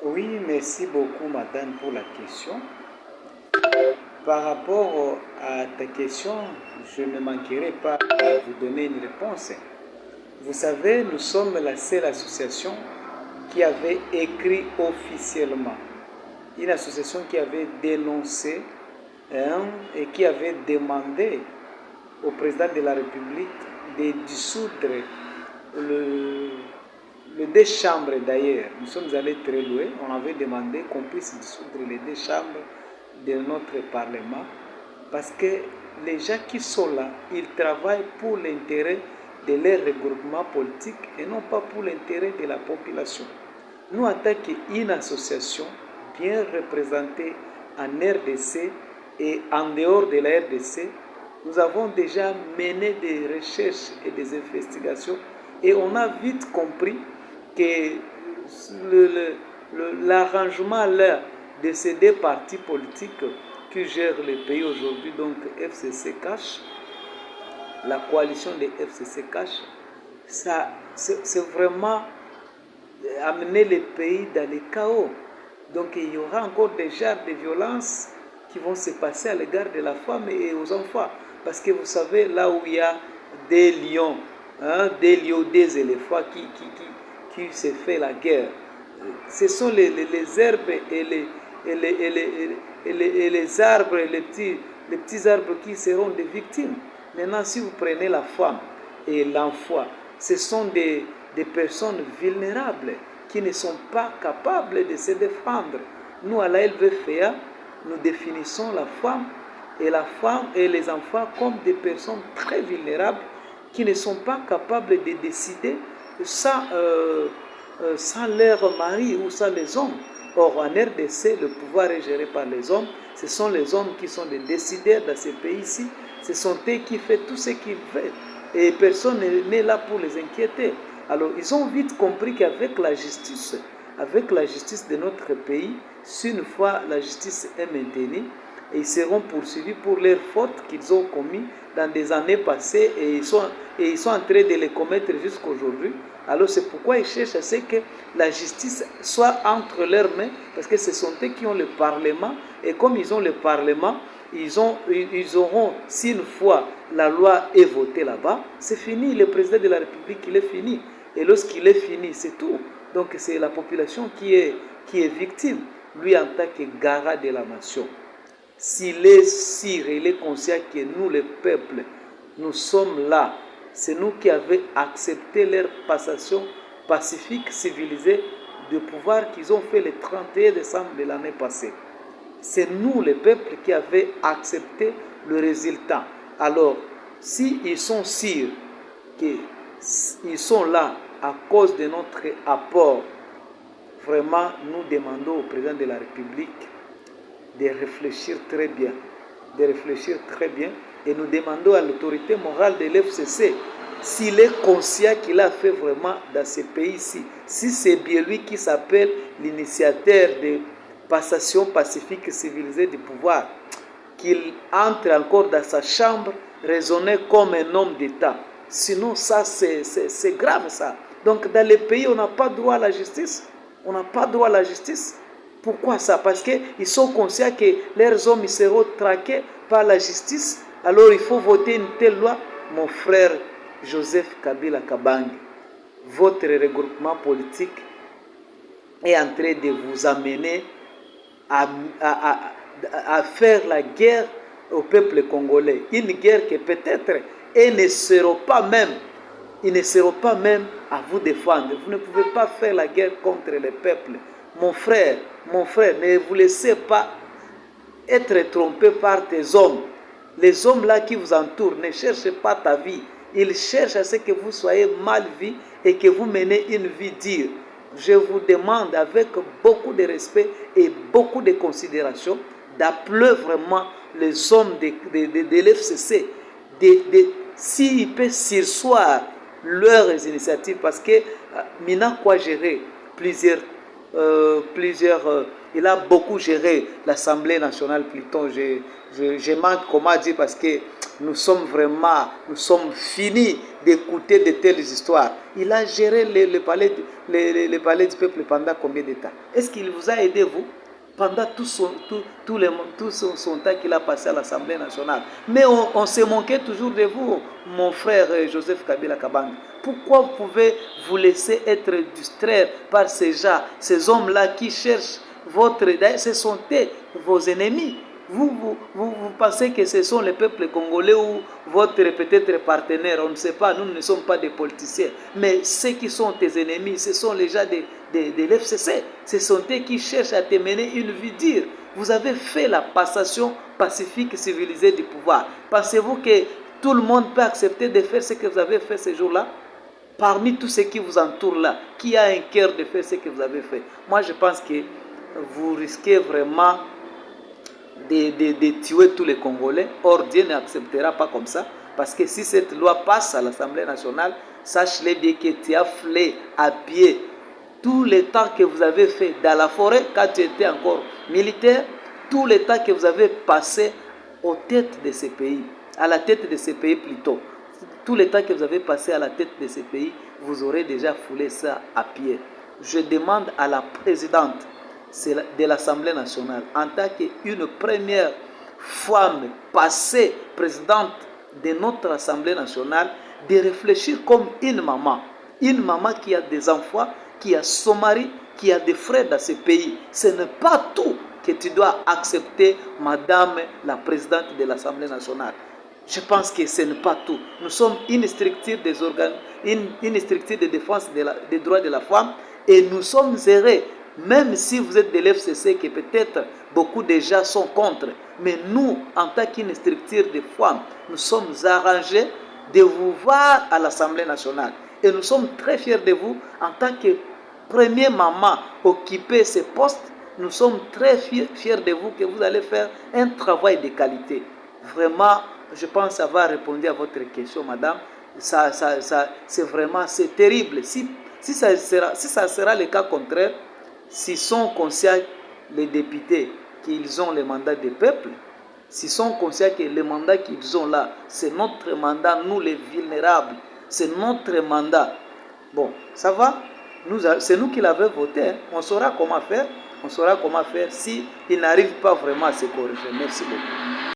Oui, merci beaucoup, madame, pour la question. Par rapport à ta question, je ne manquerai pas à vous donner une réponse. Vous savez, nous sommes la seule association qui avait écrit officiellement, une association qui avait dénoncé et qui avait demandé au président de la République de dissoudre le, les deux chambres d'ailleurs. Nous sommes allés très loin, on avait demandé qu'on puisse dissoudre les deux chambres de notre Parlement parce que les gens qui sont là, ils travaillent pour l'intérêt de leur regroupement politique et non pas pour l'intérêt de la population. Nous, en tant qu'une association bien représentée en RDC et en dehors de la RDC, nous avons déjà mené des recherches et des investigations et on a vite compris que l'arrangement là de ces deux partis politiques qui gèrent le pays aujourd'hui, donc FCC Cash, la coalition des FCC Cash, ça c'est vraiment amener le pays dans le chaos. Donc il y aura encore des genres de violences qui vont se passer à l'égard de la femme et aux enfants. Parce que vous savez, là où il y a des lions, des éléphants qui se fait la guerre, ce sont les herbes et les arbres, les petits arbres qui seront des victimes. Maintenant, si vous prenez la femme et l'enfant, ce sont des personnes vulnérables qui ne sont pas capables de se défendre. Nous, à la LVFA, nous définissons la femme et les enfants comme des personnes très vulnérables qui ne sont pas capables de décider sans leur mari ou sans les hommes. Or, en RDC, le pouvoir est géré par les hommes. Ce sont les hommes qui sont les décideurs dans ces pays-ci. Ce sont eux qui font tout ce qu'ils veulent. Et personne n'est là pour les inquiéter. Alors, ils ont vite compris qu'avec la justice de notre pays, si une fois la justice est maintenue, ils seront poursuivis pour leurs fautes qu'ils ont commises dans des années passées et ils sont en train de les commettre jusqu'à aujourd'hui. Alors c'est pourquoi ils cherchent à ce que la justice soit entre leurs mains, parce que ce sont eux qui ont le Parlement, et comme ils ont le Parlement, ils auront, si une fois la loi est votée là-bas, c'est fini, le président de la République, il est fini. Et lorsqu'il est fini, c'est tout. Donc c'est la population qui est victime, lui en tant que garant de la nation. S'il est sûr, il est conscient que nous, le peuple, nous sommes là. C'est nous qui avons accepté leur passation pacifique, civilisée, de pouvoir qu'ils ont fait le 31 décembre de l'année passée. C'est nous, le peuple, qui avons accepté le résultat. Alors, s'ils sont sûrs qu'ils sont là à cause de notre apport, vraiment, nous demandons au président de la République de réfléchir très bien, et nous demandons à l'autorité morale de l'FCC s'il est conscient qu'il a fait vraiment dans ce pays-ci, si c'est bien lui qui s'appelle l'initiateur de passation pacifique et civilisée du pouvoir, qu'il entre encore dans sa chambre, raisonner comme un homme d'État. Sinon, ça, c'est grave, ça. Donc, dans les pays, on n'a pas droit à la justice. On n'a pas droit à la justice. Pourquoi ça? Parce qu'ils sont conscients que leurs hommes seront traqués par la justice. Alors, il faut voter une telle loi. Mon frère Joseph Kabila Kabange, votre regroupement politique est en train de vous amener à faire la guerre au peuple congolais. Une guerre que peut-être ils ne seront pas même à vous défendre. Vous ne pouvez pas faire la guerre contre le peuple. Mon frère, ne vous laissez pas être trompé par tes hommes. Les hommes là qui vous entourent ne cherchent pas ta vie. Ils cherchent à ce que vous soyez mal vu et que vous menez une vie dure. Je vous demande avec beaucoup de respect et beaucoup de considération d'appeler vraiment les hommes de l'FCC s'ils peuvent surseoir leurs initiatives, parce que Mina quoi gérer plusieurs il a beaucoup géré l'Assemblée nationale plutôt. Je manque comment dire parce que nous sommes finis d'écouter de telles histoires. Il a géré le palais du peuple pendant combien de temps? Est-ce qu'il vous a aidé, vous? Pendant tout son temps qu'il a passé à l'Assemblée nationale. Mais on se moquait toujours de vous, mon frère Joseph Kabila Kabang. Pourquoi vous pouvez vous laisser être distrait par ces gens, ces hommes-là qui cherchent votre... Ce sont vos ennemis. Vous pensez que ce sont les peuples congolais ou votre peut-être partenaire, on ne sait pas, nous ne sommes pas des politiciens. Mais ceux qui sont tes ennemis, ce sont les gens de l'FCC. Ce sont eux qui cherchent à te mener une vie dure. Vous avez fait la passation pacifique civilisée du pouvoir. Pensez-vous que tout le monde peut accepter de faire ce que vous avez fait ce jour-là? Parmi tous ceux qui vous entourent là, qui a un cœur de faire ce que vous avez fait? Moi, je pense que vous risquez vraiment de tuer tous les Congolais. Or, Dieu n'acceptera pas comme ça. Parce que si cette loi passe à l'Assemblée nationale, sachez bien que tu as flé à pied tout le temps que vous avez fait dans la forêt, quand tu étais encore militaire, tout le temps que vous avez passé aux têtes de ces pays, à la tête de ces pays plutôt, tout le temps que vous avez passé à la tête de ces pays, vous aurez déjà foulé ça à pied. Je demande à la présidente de l'Assemblée nationale, en tant qu'une première femme passée présidente de notre Assemblée nationale, de réfléchir comme une maman qui a des enfants, qui a son mari, qui a des frères dans ce pays. Ce n'est pas tout que tu dois accepter, madame la présidente de l'Assemblée nationale. Je pense que ce n'est pas tout. Nous sommes une structure une structure de défense des droits de la femme, et nous sommes heureux, même si vous êtes de l'FCC, que peut-être beaucoup de gens sont contre. Mais nous, en tant qu'une structure de femmes, nous sommes arrangés de vous voir à l'Assemblée nationale. Et nous sommes très fiers de vous en tant que première maman occuper ce poste. Nous sommes très fiers de vous, que vous allez faire un travail de qualité. Vraiment, je pense avoir répondu à votre question, madame. C'est vraiment, c'est terrible. Si ça sera le cas contraire, s'ils sont conscients, les députés, qu'ils ont le mandat du peuple, s'ils sont conscients que le mandat qu'ils ont là, c'est notre mandat, nous les vulnérables, c'est notre mandat. Bon, ça va, c'est nous qui l'avons voté, hein. On saura comment faire si ils n'arrivent pas vraiment à se corriger. Merci beaucoup.